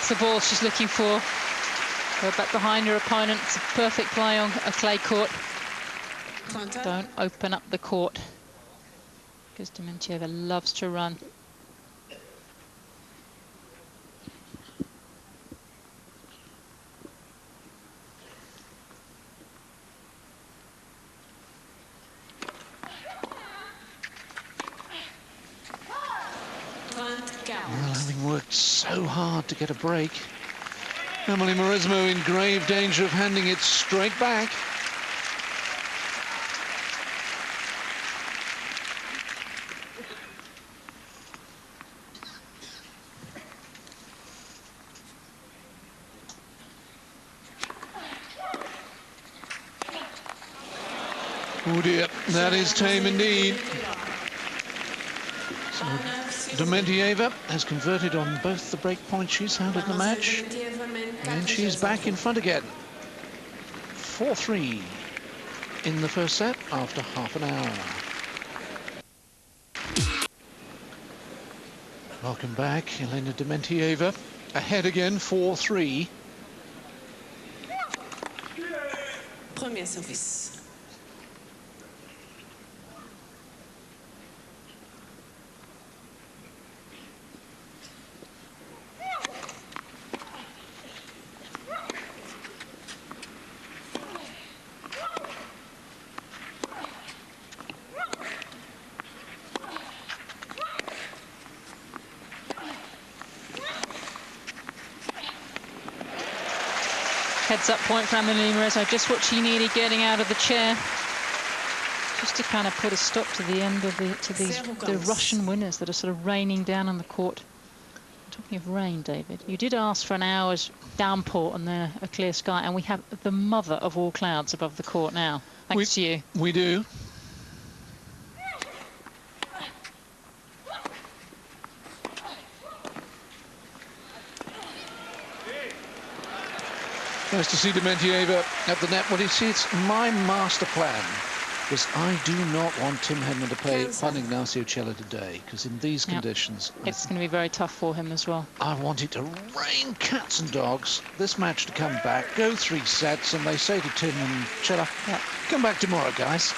That's the ball she's looking for. Go back behind your opponent. It's a perfect play on a clay court. Don't open up the court, because Dementieva loves to run. Well, having worked so hard to get a break, Emily Mauresmo in grave danger of handing it straight back. Oh dear, that is tame indeed. So Dementieva has converted on both the break points she's had in the match, and she's back in front again. 4-3 in the first set after half an hour. Welcome back, Elena Dementieva ahead again, 4-3. Premier service. Heads-up point for Emily Mauresmo, just what she needed, getting out of the chair, just to kind of put a stop to the end of the Russian winners that are sort of raining down on the court. Talking of rain, David, you did ask for an hour's downpour and then a clear sky, and we have the mother of all clouds above the court now, thanks to you. We do. Nice to see Dementieva at the net. Well, you see, it's my master plan, because I do not want Tim Henman to play Juan Ignacio Cella today, because in these conditions... It's going to be very tough for him as well. I want it to rain cats and dogs, this match to come back, go 3 sets, and they say to Tim and Cella, come back tomorrow, guys.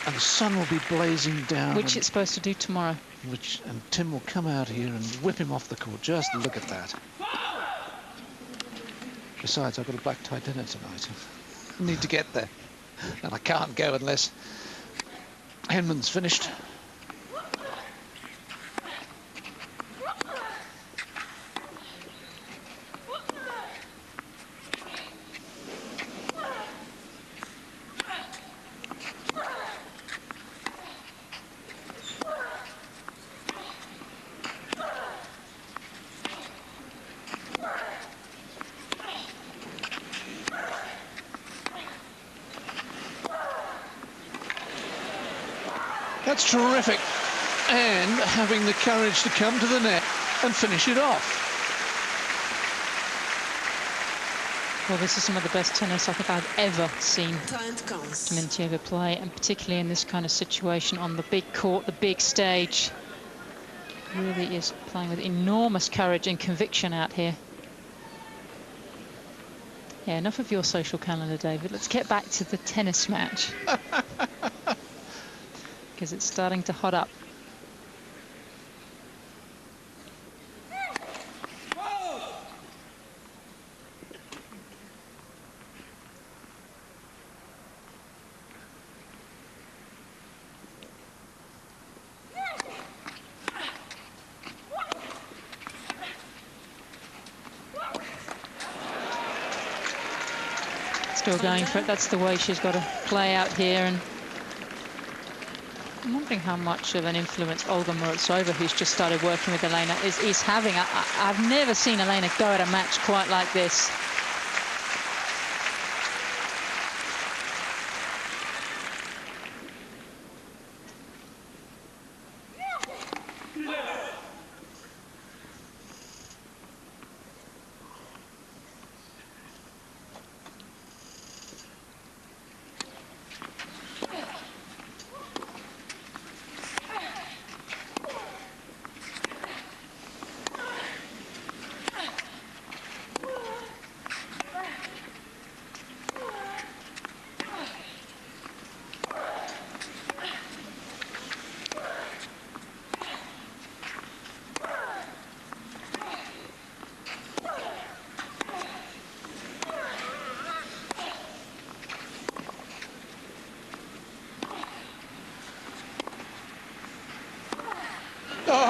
And the sun will be blazing down. Which it's supposed to do tomorrow. And Tim will come out here and whip him off the court. Just look at that. Besides, I've got a black tie dinner tonight. I need to get there. And I can't go unless Henman's finished. That's terrific. And having the courage to come to the net and finish it off. Well, this is some of the best tennis I think I've ever seen Dementieva play, and particularly in this kind of situation on the big court, the big stage. Really is playing with enormous courage and conviction out here. Yeah, enough of your social calendar, David. Let's get back to the tennis match. Because it's starting to hot up. Still going for it. That's the way she's got to play out here. And I'm wondering how much of an influence Olga Morozova, who's just started working with Elena, is having. I've never seen Elena go at a match quite like this.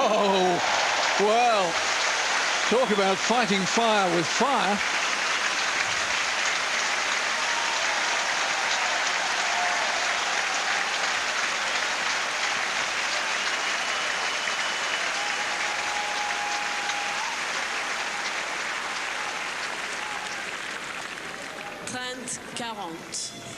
Oh, well, talk about fighting fire with fire. Trent 40.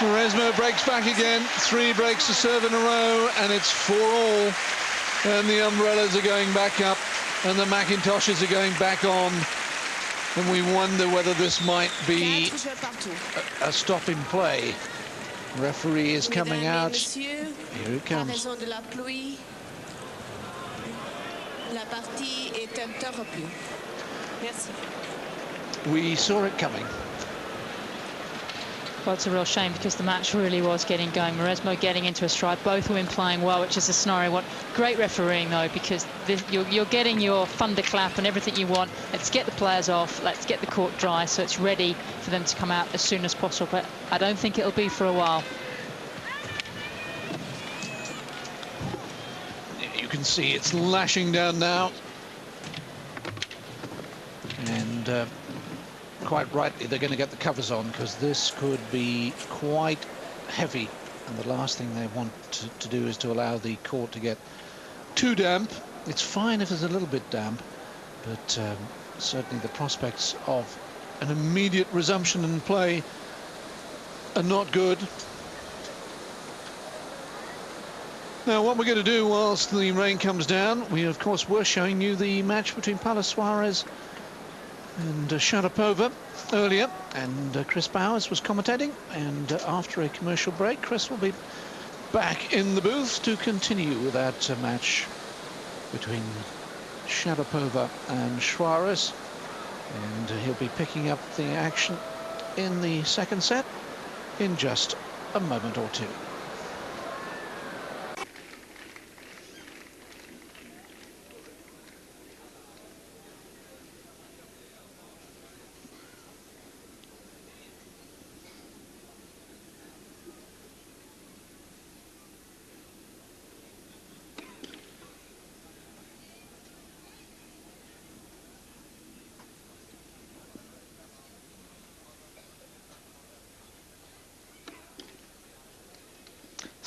Resmo breaks back again. 3 breaks to serve in a row, and it's 4-all. And the umbrellas are going back up, and the Macintoshes are going back on. And we wonder whether this might be a stop in play. Referee is coming out. Here it comes. We saw it coming. Well, it's a real shame because the match really was getting going. Maresmo getting into a stride. Both women playing well, which is a scenario. What great refereeing though, because you're getting your thunderclap and everything you want. Let's get the players off. Let's get the court dry so it's ready for them to come out as soon as possible. But I don't think it'll be for a while. You can see it's lashing down now, and quite rightly they're going to get the covers on, because this could be quite heavy, and the last thing they want to do is to allow the court to get too damp. It's fine if it's a little bit damp, but certainly the prospects of an immediate resumption in play are not good. Now, what we're going to do whilst the rain comes down, we of course were showing you the match between Paula Suarez and Sharapova earlier, and Chris Bowers was commentating, and after a commercial break Chris will be back in the booth to continue with that match between Sharapova and Suarez, and he'll be picking up the action in the second set in just a moment or two.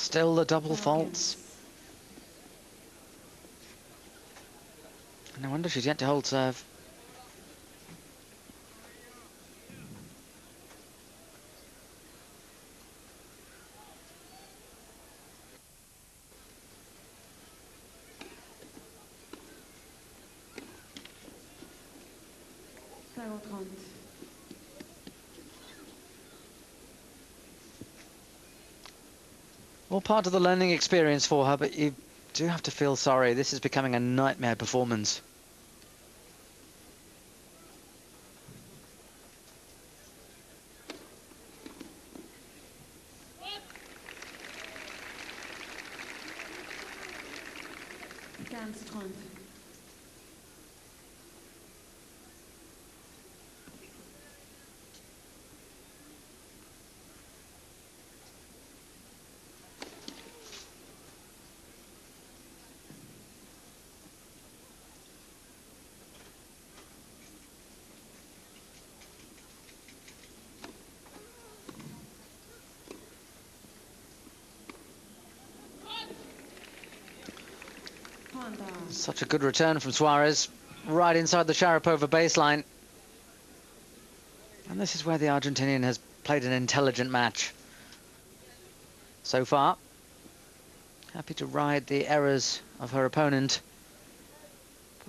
Still the double faults. No wonder she's yet to hold serve. Well, part of the learning experience for her, but you do have to feel sorry. This is becoming a nightmare performance. Such a good return from Suarez, right inside the Sharapova baseline. And this is where the Argentinian has played an intelligent match so far. Happy to ride the errors of her opponent,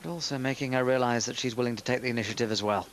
but also making her realise that she's willing to take the initiative as well.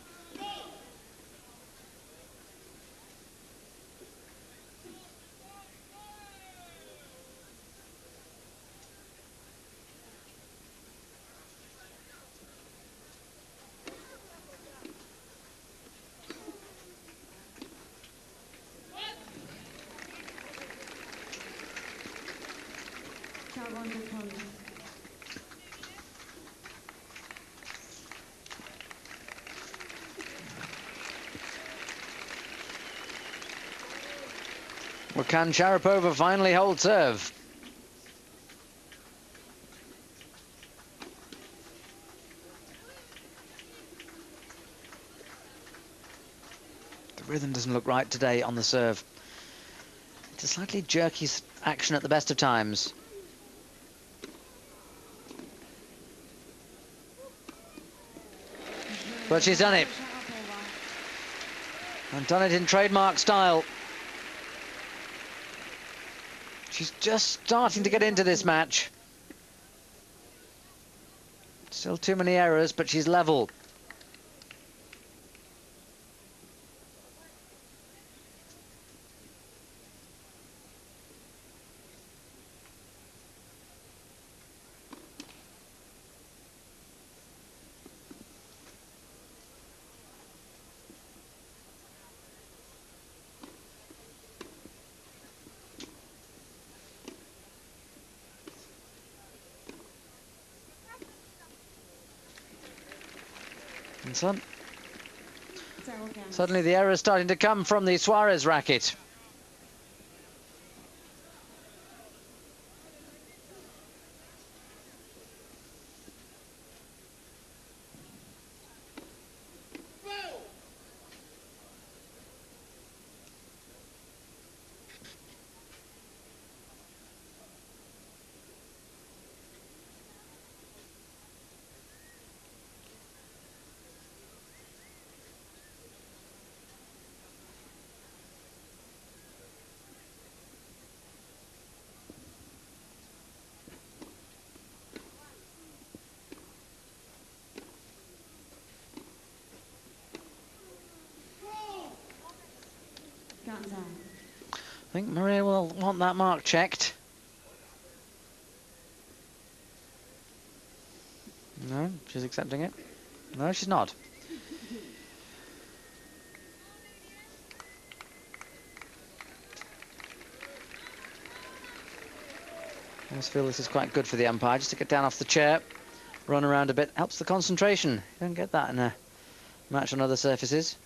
Well, can Sharapova finally hold serve? The rhythm doesn't look right today on the serve. It's a slightly jerky action at the best of times. But she's done it. And done it in trademark style. She's just starting to get into this match. Still too many errors, but she's level. And suddenly the error is starting to come from the Suarez racket. I think Maria will want that mark checked. No, she's accepting it. No, she's not. I always feel this is quite good for the umpire, just to get down off the chair, run around a bit, helps the concentration. You don't get that in a match on other surfaces.